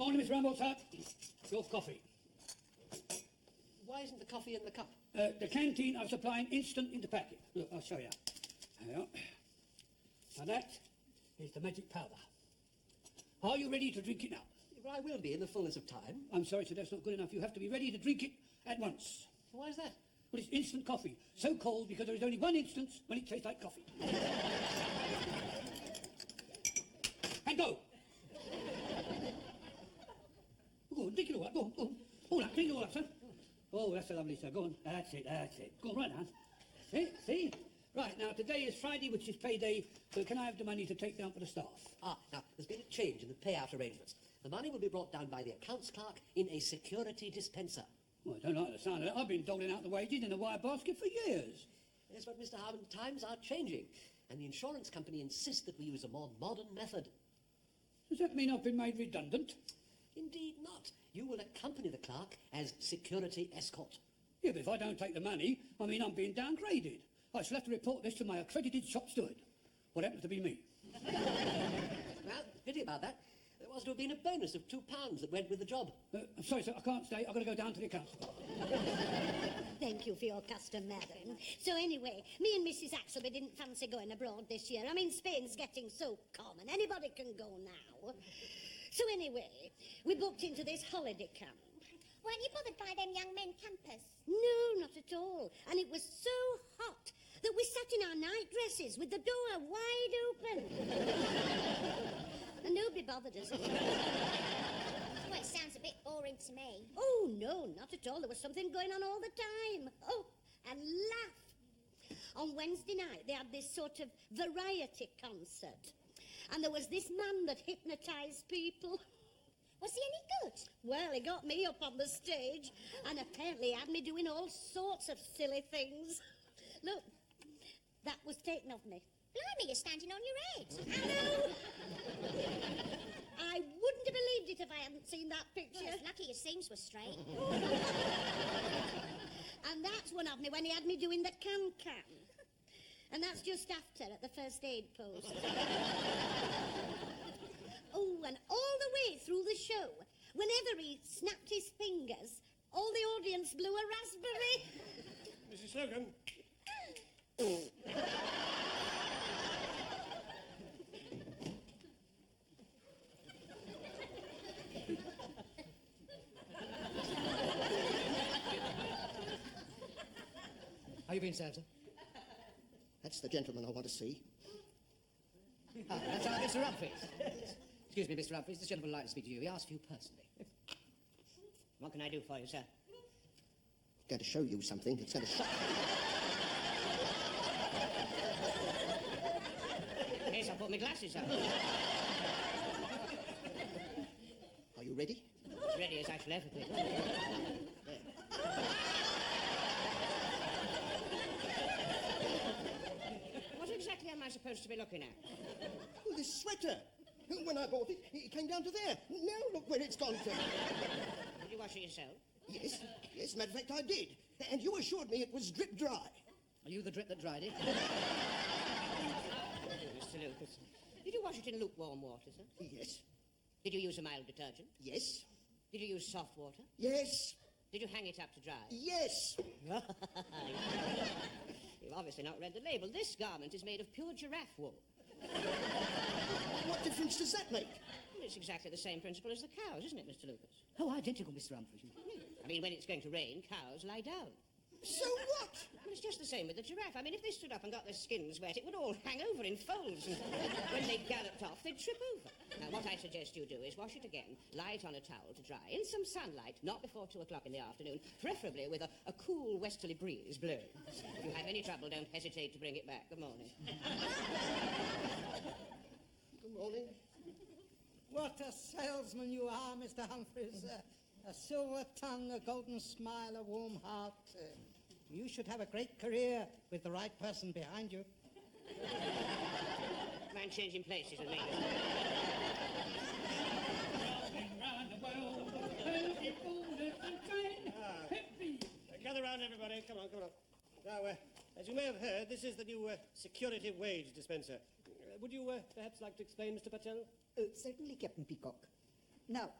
Morning, Mr. Ramboll's. Your coffee. Why isn't the coffee in the cup? The canteen are supplying instant in the packet. Look, I'll show you. There you are. Now that is the magic powder. Are you ready to drink it now? Well, I will be in the fullness of time. I'm sorry, sir, that's not good enough. You have to be ready to drink it at once. Why is that? Well, it's instant coffee. So cold because there is only one instance when it tastes like coffee. And go! Go on, drink it all up. Go on, go on. All up, drink it all up, sir. Oh, that's lovely, sir. Go on. That's it. Go on, right now. See? Right, now, today is Friday, which is payday, so can I have the money to take down for the staff? Now, there's been a change in the payout arrangements. The money will be brought down by the accounts clerk in a security dispenser. Well, I don't like the sound of that. I've been doling out the wages in a wire basket for years. Yes, but, Mr. Harmon, times are changing, and the insurance company insists that we use a more modern method. Does that mean I've been made redundant? Indeed not. You will accompany the clerk as security escort. Yeah, but if I don't take the money, I mean I'm being downgraded. I shall have to report this to my accredited shop steward. What happens to be me? Well, pity about that. There was to have been a bonus of £2 that went with the job. I'm sorry, sir, I can't stay. I've got to go down to the accounts. Thank you for your custom, madam. So anyway, me and Mrs. Axelby didn't fancy going abroad this year. I mean, Spain's getting so common. Anybody can go now. So anyway, we booked into this holiday camp. Weren't you bothered by them young men campers? No, not at all. And it was so hot that we sat in our night dresses with the door wide open. And nobody bothered us. Well, it sounds a bit boring to me. Oh, no, not at all. There was something going on all the time. Oh, and laugh. On Wednesday night, they had this sort of variety concert. And there was this man that hypnotised people. Was he any good? Well, he got me up on the stage and apparently had me doing all sorts of silly things. Look, that was taken of me. Blimey, you're standing on your head. Hello! I wouldn't have believed it if I hadn't seen that picture. Well, it's lucky your seams were straight. And that's one of me when he had me doing the can-can. And that's just after, at the first aid post. Oh, and all the way through the show, whenever he snapped his fingers, all the audience blew a raspberry. Mrs. Slocum. How you been, sir? That's the gentleman I want to see. That's Mr. Humphreys. Excuse me, Mr. Humphreys. This gentleman would like to speak to you. He asked for you personally. What can I do for you, sir? Going to show you something. It's going to shock you. Yes, I'll put my glasses on. Are you ready? As ready as I shall ever be. There. What exactly am I supposed to be looking at? Oh, this sweater. When I bought it, it came down to there. Now look where it's gone to. Did you wash it yourself? Yes, matter of fact, I did. And you assured me it was drip dry. Are you the drip that dried it? Mr. Lucas. Did you wash it in lukewarm water, sir? Yes. Did you use a mild detergent? Yes. Did you use soft water? Yes. Did you hang it up to dry? Yes. You've obviously not read the label. This garment is made of pure giraffe wool. What difference does that make? Well, it's exactly the same principle as the cows, isn't it, Mr. Lucas? Oh, identical, Mr. Humphreys. I mean, when it's going to rain, cows lie down. So what? Well, it's just the same with the giraffe. I mean, if they stood up and got their skins wet, it would all hang over in folds. And when they galloped off, they'd trip over. Now, what I suggest you do is wash it again, lie it on a towel to dry, in some sunlight, not before 2 o'clock in the afternoon, preferably with a cool westerly breeze blowing. If you have any trouble, don't hesitate to bring it back. Good morning. Good morning. What a salesman you are, Mr. Humphreys. A silver tongue, a golden smile, a warm heart. You should have a great career with the right person behind you. Mind changing places with me? Gather round, everybody. Come on. Now, as you may have heard, this is the new security wage dispenser. Would you perhaps like to explain, Mr. Patel? Certainly, Captain Peacock. Now,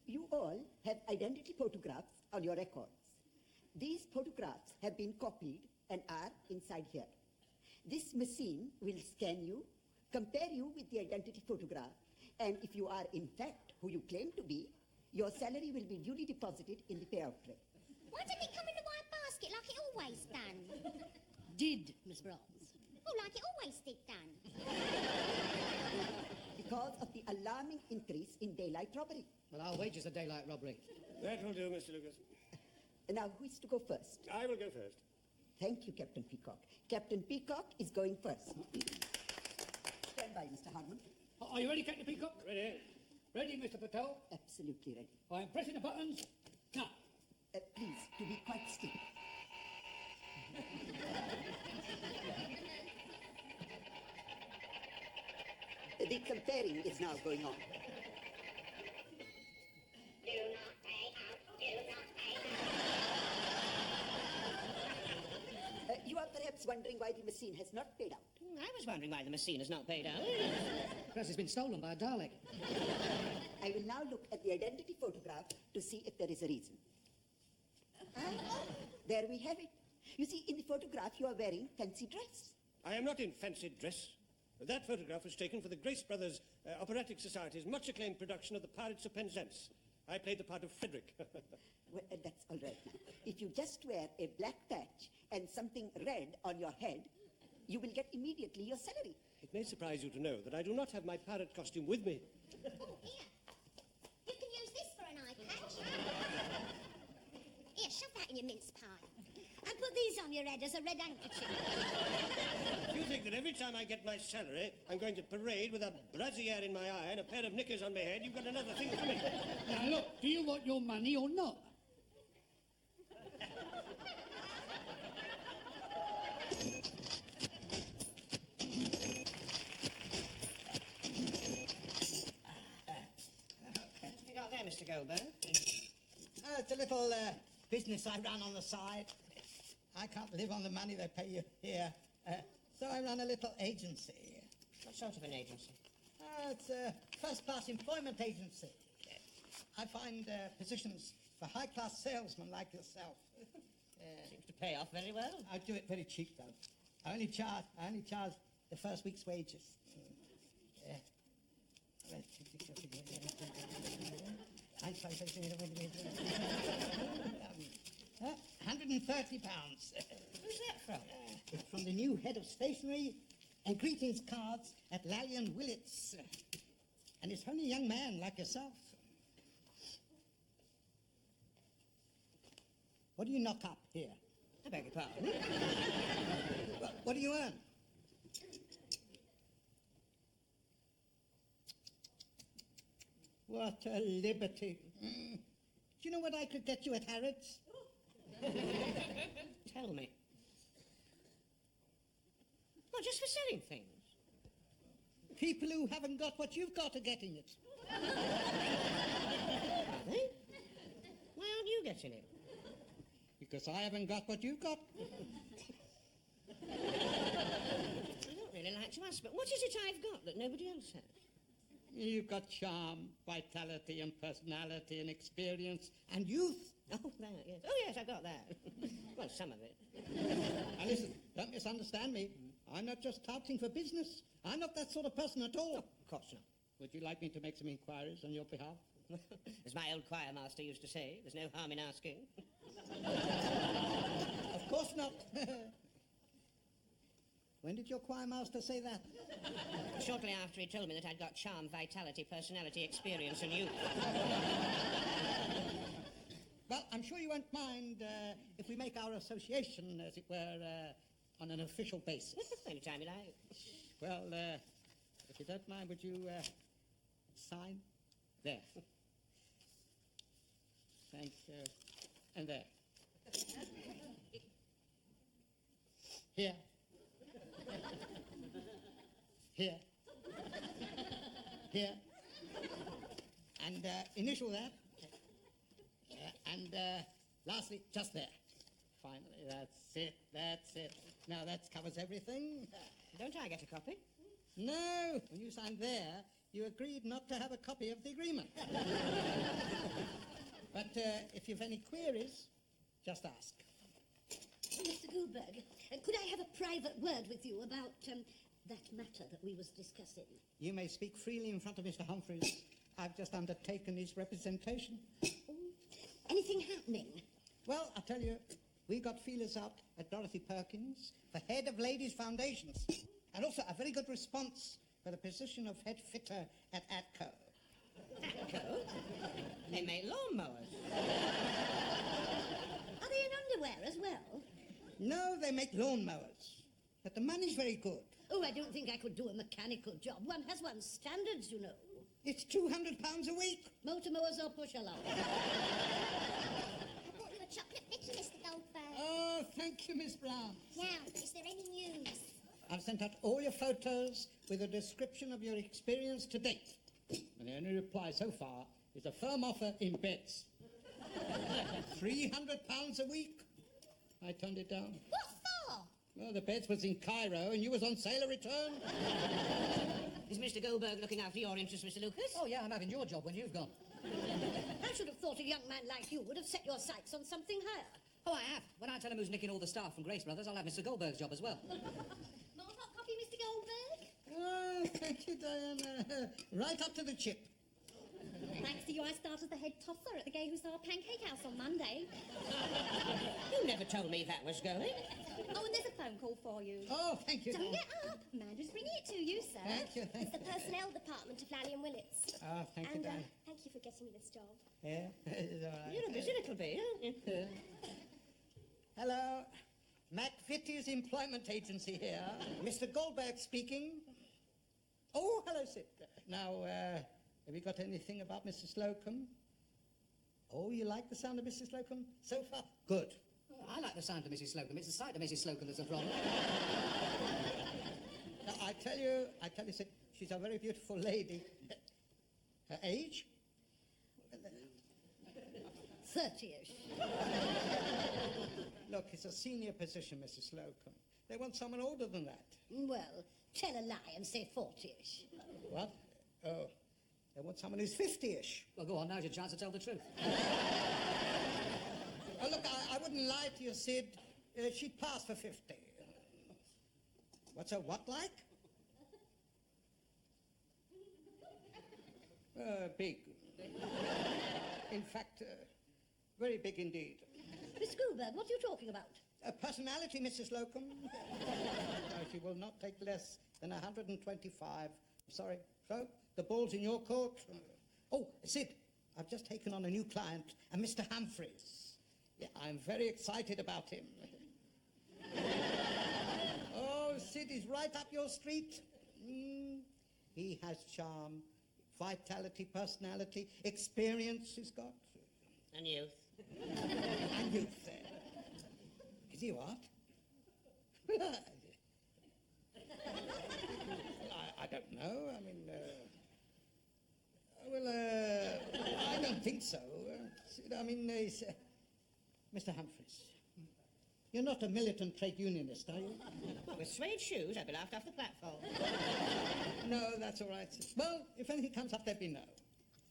You all have identity photographs on your records. These photographs have been copied and are inside here. This machine will scan you, compare you with the identity photograph, and if you are in fact who you claim to be, your salary will be duly deposited in the payout tray. Why didn't it come in a white basket like it always done? Did, Miss Bronze. Oh, like it always did done. Because of the alarming increase in daylight robbery. Well, our wages are daylight robbery. That will do, Mr. Lucas. Now, who is to go first? I will go first. Thank you, Captain Peacock. Captain Peacock is going first. Stand by, Mr. Harmon. Are you ready, Captain Peacock? Ready? Ready, Mr. Patel? Absolutely ready. I'm pressing the buttons. Now. Please, to be quite still. The comparing is now going on. You are perhaps wondering why the machine has not paid out. I was wondering why the machine has not paid out. Perhaps it's been stolen by a Dalek. I will now look at the identity photograph to see if there is a reason. There we have it. You see, in the photograph you are wearing fancy dress. I am not in fancy dress. That photograph was taken for the Grace Brothers Operatic Society's much-acclaimed production of The Pirates of Penzance. I played the part of Frederick. Well, that's all right now. If you just wear a black patch and something red on your head, you will get immediately your salary. It may surprise you to know that I do not have my pirate costume with me. Oh, here. You can use this for an eye patch. Here, shove that in your mince pie. And put these on your head as a red handkerchief. You think that every time I get my salary, I'm going to parade with a brassiere in my eye and a pair of knickers on my head? You've got another thing coming. Now, look, do you want your money or not? You got there, Mr. Goldberg? It's a little business I run on the side. I can't live on the money they pay you here. So I run a little agency. What sort of an agency? It's a first-class employment agency. I find positions for high-class salesmen like yourself. Seems to pay off very well. I do it very cheap, though. I only charge the first week's wages. 130 pounds. Who's that from? It's from the new head of stationery and greetings cards at Lally and Willett's. And it's only a young man like yourself. What do you knock up here? I beg your pardon? What do you earn? What a liberty. Do you know what I could get you at Harrods? Tell me. Well, just for selling things. People who haven't got what you've got are getting it. Are they? Why aren't you getting it? Because I haven't got what you've got. I don't really like to ask, but what is it I've got that nobody else has? You've got charm, vitality and personality and experience and youth. Oh, that, yes. Oh, yes, I've got that. Well, some of it. Now listen, don't misunderstand me. I'm not just touting for business. I'm not that sort of person at all. Of course not. Would you like me to make some inquiries on your behalf? As my old choir master used to say, there's no harm in asking. Of course not. When did your choir master say that? Shortly after he told me that I'd got charm, vitality, personality, experience, and youth. Well, I'm sure you won't mind if we make our association, as it were, on an official basis. Anytime you like. Well, if you don't mind, would you sign? There. Thank you. And there. Here. Here. Here. And initial that. And lastly, just there. Finally, that's it, that's it. Now that covers everything. Don't I get a copy? No, when you sign there, you agreed not to have a copy of the agreement. But if you've any queries, just ask. Mr. Goldberg, could I have a private word with you about that matter that we was discussing? You may speak freely in front of Mr. Humphreys. I've just undertaken his representation. Anything happening? Well, I'll tell you, we got feelers out at Dorothy Perkins for head of ladies' foundations, and also a very good response for the position of head fitter at ATCO. ATCO? They make lawnmowers. Are they in underwear as well? No, they make lawnmowers, but the money's very good. Oh, I don't think I could do a mechanical job. One has one's standards, you know. It's £200 a week. Motor mowers or push along. I brought you a chocolate Mickey, Mr. Goldberg. Oh, thank you, Miss Brown. Now, is there any news? I've sent out all your photos with a description of your experience to date. And the only reply so far is a firm offer in beds. £300 a week. I turned it down. What for? Well, the beds was in Cairo and you was on sale or return. Is Mr. Goldberg looking after your interests, Mr. Lucas? Oh, yeah, I'm having your job when you've gone. I should have thought a young man like you would have set your sights on something higher. Oh, I have. When I tell him who's nicking all the staff from Grace Brothers, I'll have Mr. Goldberg's job as well. More hot coffee, Mr. Goldberg? Oh, thank you, Diana. Right up to the chip. Thanks to you, I started the head tosser at the Gay Hussar Pancake House on Monday. You never told me that was going. Oh, and there's a phone call for you. Oh, thank you. Don't get up. Amanda's bringing it to you, sir. Thank you, thank It's the personnel department of Lally and Willits. Oh, thank you, And Diana. thank you for getting me this job. Yeah, it's all right. You're a busy little bee, aren't you? Hello. McVitie's Employment Agency here. Mr. Goldberg speaking. Oh, hello, Sid. Now, have you got anything about Mrs. Slocum? Oh, you like the sound of Mrs. Slocum so far? Good. Oh, I like the sound of Mrs. Slocum. It's the sight of Mrs. Slocum that's a problem. Now, I tell you, Sid, she's a very beautiful lady. Her age? 30-ish. Look, it's a senior position, Mrs. Slocum. They want someone older than that. Well, tell a lie and say 40-ish. What? Oh, they want someone who's 50-ish. Well, go on, now's your chance to tell the truth. Oh, look, I wouldn't lie to you, Sid. She'd pass for 50. What's her what like? Big. In fact, very big indeed. Miss Goldberg, what are you talking about? Personality, Mrs. Slocum. No, she will not take less than 125. I'm sorry. So, the ball's in your court. Oh, Sid, I've just taken on a new client, a Mr. Humphreys. Yeah, I'm very excited about him. Oh, Sid is right up your street. He has charm, vitality, personality, experience he's got. And youth. And youth. Is he what? I don't know. I mean, I don't think so. I mean, he's, Mr. Humphreys, you're not a militant trade unionist, are you? With suede shoes, I'd be laughed off the platform. No, that's all right. Well, if anything comes up, let me know.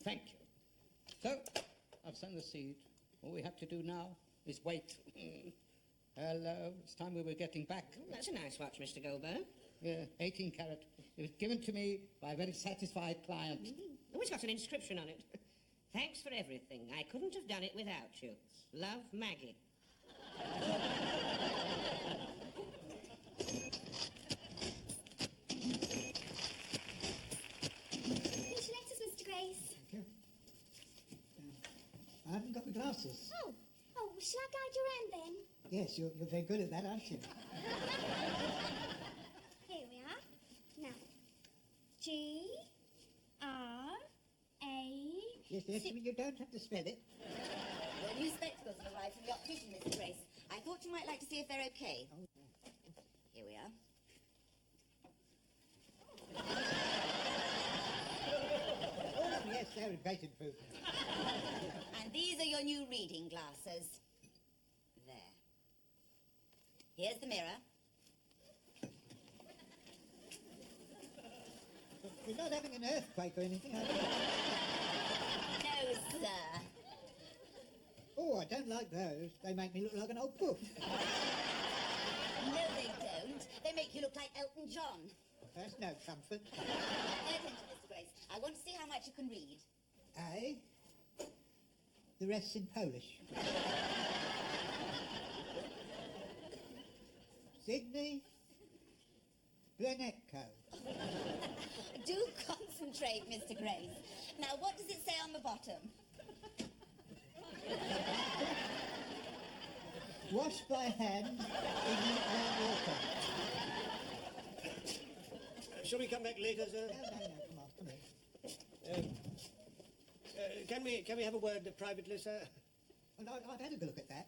Thank you. So, I've sown the seed. All we have to do now is wait. Hello, it's time we were getting back. That's a nice watch, Mr. Goldberg. Yeah, 18 carat. It was given to me by a very satisfied client. Oh, it's got an inscription on it. Thanks for everything. I couldn't have done it without you. Love, Maggie. Here's your letters, Mr. Grace. Thank you. I haven't got my glasses. Oh, shall I guide you around then? Yes, you're very good at that, aren't you? Here we are. Now, G-R-A... Yes, you don't have to spell it. Your new spectacles have arrived from the optician, Mr. Grace. I thought you might like to see if they're okay. Here we are. Oh, yes, they're great improvement. And these are your new reading glasses. There. Here's the mirror. We're not having an earthquake or anything, are we? No, sir. Oh, I don't like those. They make me look like an old bush. No, they don't. They make you look like Elton John. That's no comfort. Attention, Mr. Grace. I want to see how much you can read. Eh? The rest's in Polish. Sydney Blenetko. Do concentrate, Mr. Grace. Now, what does it say on the bottom? Wash by hand in the water. Shall we come back later, sir? No, come on, come in. Can we have a word privately, sir? Well, I've had a good look at that.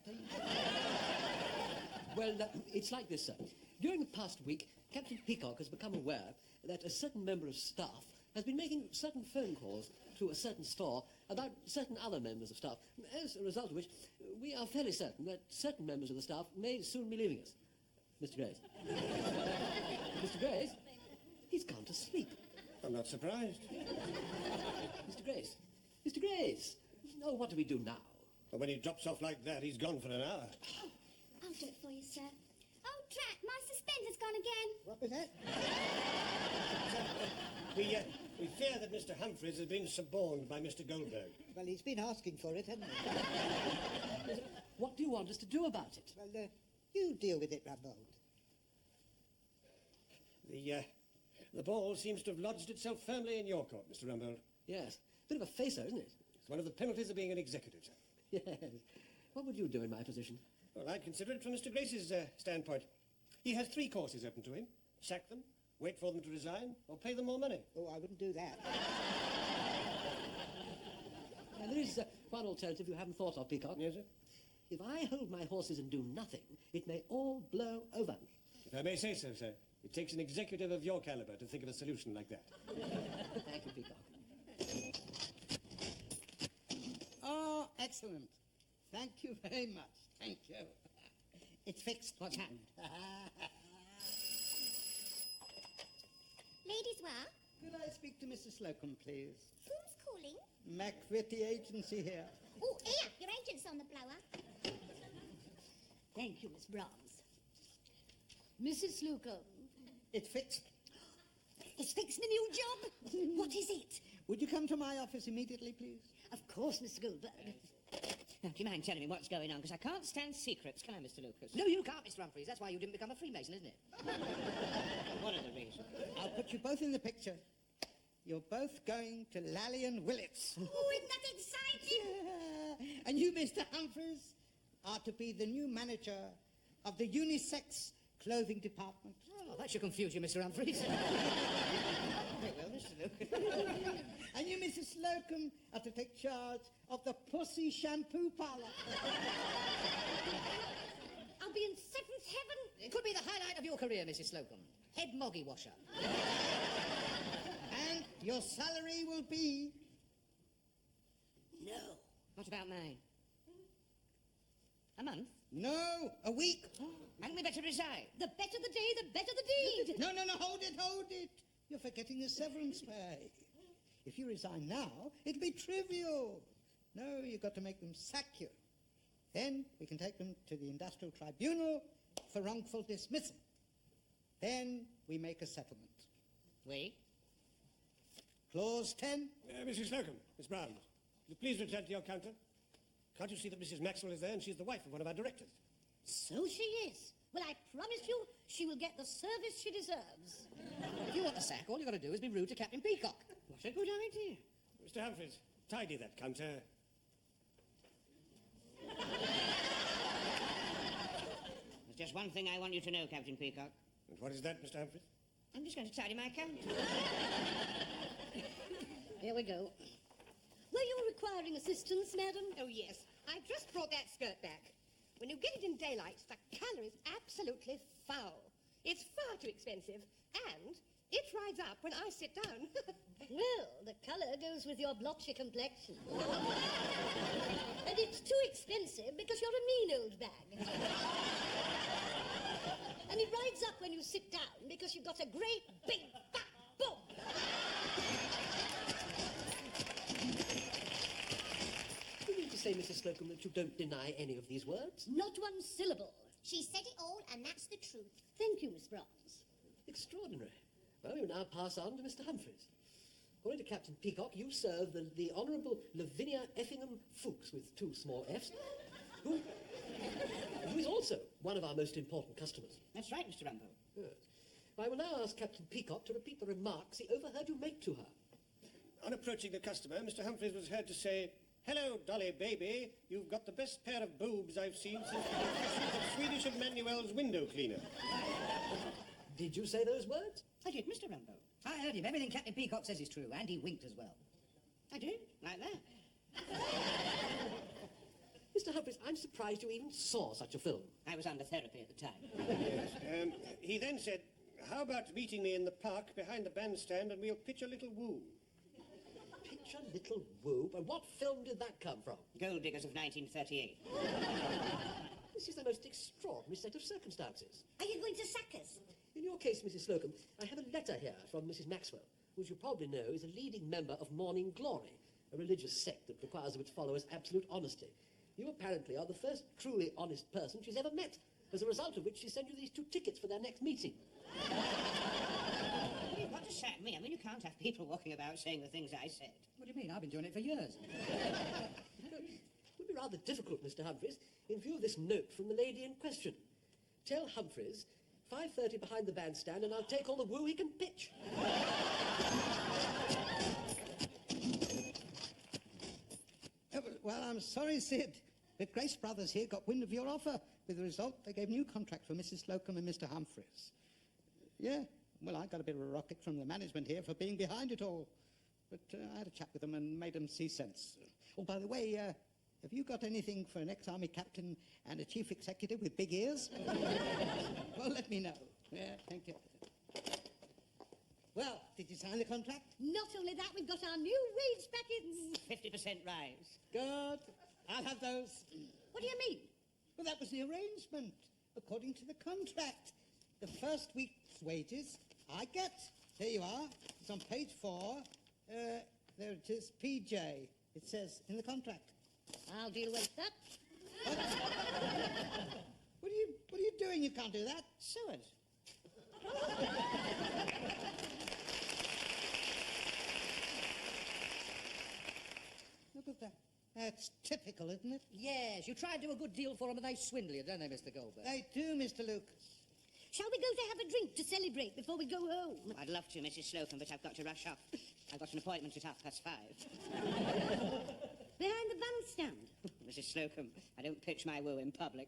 Well, it's like this, sir. During the past week, Captain Peacock has become aware that a certain member of staff has been making certain phone calls to a certain store about certain other members of staff, as a result of which we are fairly certain that certain members of the staff may soon be leaving us. Mr. Grace. Mr. Grace? He's gone to sleep. I'm not surprised. Mr. Grace. Mr. Grace. Oh, what do we do now? Well, when he drops off like that, he's gone for an hour. I'll do it for you, sir. Oh, drat, my suspender's gone again. What was that? We fear that Mr. Humphreys has been suborned by Mr. Goldberg. Well, he's been asking for it, hasn't he? What do you want us to do about it? Well, you deal with it, Rumbold. The ball seems to have lodged itself firmly in your court, Mr. Rumbold. Yes. Bit of a facer, isn't it? It's one of the penalties of being an executive, sir. Yes. What would you do in my position? Well, I'd consider it from Mr. Grace's standpoint. He has 3 courses open to him. Sack them, wait for them to resign, or pay them more money. Oh, I wouldn't do that. There is one alternative you haven't thought of, Peacock. Yes, sir? If I hold my horses and do nothing, it may all blow over. If I may say so, sir, it takes an executive of your caliber to think of a solution like that. Thank you, Peacock. Oh, excellent. Thank you very much. Thank you. It's fixed. What's happened? Ladies, where? Could I speak to Mrs. Slocum, please? Who's calling? McVitie Agency here. Oh, here, your agent's on the blower. Thank you, Miss Brahms. Mrs. Slocum. It's fixed. It's fixed my new job. What is it? Would you come to my office immediately, please? Of course, Mr. Goldberg. Now, do you mind telling me what's going on? Because I can't stand secrets, can I, Mr. Lucas? No, you can't, Mr. Humphreys. That's why you didn't become a Freemason, isn't it? One of the reasons. I'll put you both in the picture. You're both going to Lally and Willits. Oh, isn't that exciting? Yeah. And you, Mr. Humphreys, are to be the new manager of the unisex clothing department. Oh, that should confuse you, Mr. Humphreys. Very well, Mr. Lucas. And you, Mrs. Slocum, are to take charge of the Pussy Shampoo Parlour. I'll be in seventh heaven. It could be the highlight of your career, Mrs. Slocum. Head moggy washer. And your salary will be... No. What about mine? A month? No, a week. Hadn't we better resign? The better the day, the better the deed. No, hold it. You're forgetting the severance pay. If you resign now, it'll be trivial. No, you've got to make them sack you. Then we can take them to the industrial tribunal for wrongful dismissal. Then we make a settlement. We? Clause 10. Mrs. Slocum, Miss Brown, will you please return to your counter? Can't you see that Mrs. Maxwell is there and she's the wife of one of our directors? So she is. Well, I promise you, she will get the service she deserves. If you want the sack, all you've got to do is be rude to Captain Peacock. What a good idea. Mr. Humphreys, tidy that counter. There's just one thing I want you to know, Captain Peacock. And what is that, Mr. Humphreys? I'm just going to tidy my counter. Here we go. Were you requiring assistance, madam? Oh, yes. I just brought that skirt back. When you get it in daylight, the colour is absolutely foul. It's far too expensive, and it rides up when I sit down. Well, the colour goes with your blotchy complexion. And it's too expensive because you're a mean old bag. And it rides up when you sit down because you've got a great big fat bum. say, Mrs. Slocum, that you don't deny any of these words? Not one syllable. She said it all, and that's the truth. Thank you, Miss Bronze. Extraordinary. Well, we will now pass on to Mr. Humphreys. According to Captain Peacock, you serve the Honourable Lavinia Effingham Fuchs, with 2 small Fs, who is also one of our most important customers. That's right, Mr. Rumbo. Yes. I will now ask Captain Peacock to repeat the remarks he overheard you make to her. On approaching the customer, Mr. Humphreys was heard to say, "Hello, Dolly baby. You've got the best pair of boobs I've seen since the profession of Swedish Emmanuel's window cleaner." Did you say those words? I did, Mr. Rumbo. I heard him. Everything Captain Peacock says is true, and he winked as well. I did, like that. Mr. Humphreys, I'm surprised you even saw such a film. I was under therapy at the time. Yes. He then said, "How about meeting me in the park behind the bandstand and we'll pitch a little woo?" Pitch a little woo? And what film did that come from? Gold Diggers of 1938. This is the most extraordinary set of circumstances. Are you going to sack us? In your case, Mrs. Slocum, I have a letter here from Mrs. Maxwell, who, as you probably know, is a leading member of Morning Glory, a religious sect that requires of its followers absolute honesty. You apparently are the first truly honest person she's ever met, as a result of which she sent you these 2 tickets for their next meeting. You've got to sack me. I mean, you can't have people walking about saying the things I said. What do you mean? I've been doing it for years. It would be rather difficult, Mr. Humphreys, in view of this note from the lady in question. Tell Humphreys, 5:30 behind the bandstand, and I'll take all the woo he can pitch. Well, I'm sorry, Sid. The Grace Brothers here got wind of your offer. With the result, they gave new contract for Mrs. Slocum and Mr. Humphreys. Yeah, well, I got a bit of a rocket from the management here for being behind it all. But I had a chat with them and made them see sense. Oh, by the way, have you got anything for an ex-army captain and a chief executive with big ears? Well, let me know. Yeah, thank you. Well, did you sign the contract? Not only that, we've got our new wage packets. 50% rise. Good. I'll have those. What do you mean? Well, that was the arrangement, according to the contract. The first week's wages I get. Here you are. It's on page 4. There it is, PJ. It says in the contract. I'll deal with that. What are you doing? You can't do that. Sewers. Look at that. That's typical, isn't it? Yes, you try and do a good deal for them, and they swindle you, don't they, Mr. Goldberg? They do, Mr. Lucas. Shall we go to have a drink to celebrate before we go home? I'd love to, Mrs. Slocum, but I've got to rush off. I've got an appointment at 5:30. Behind the bandstand. Mrs. Slocum, I don't pitch my woo in public.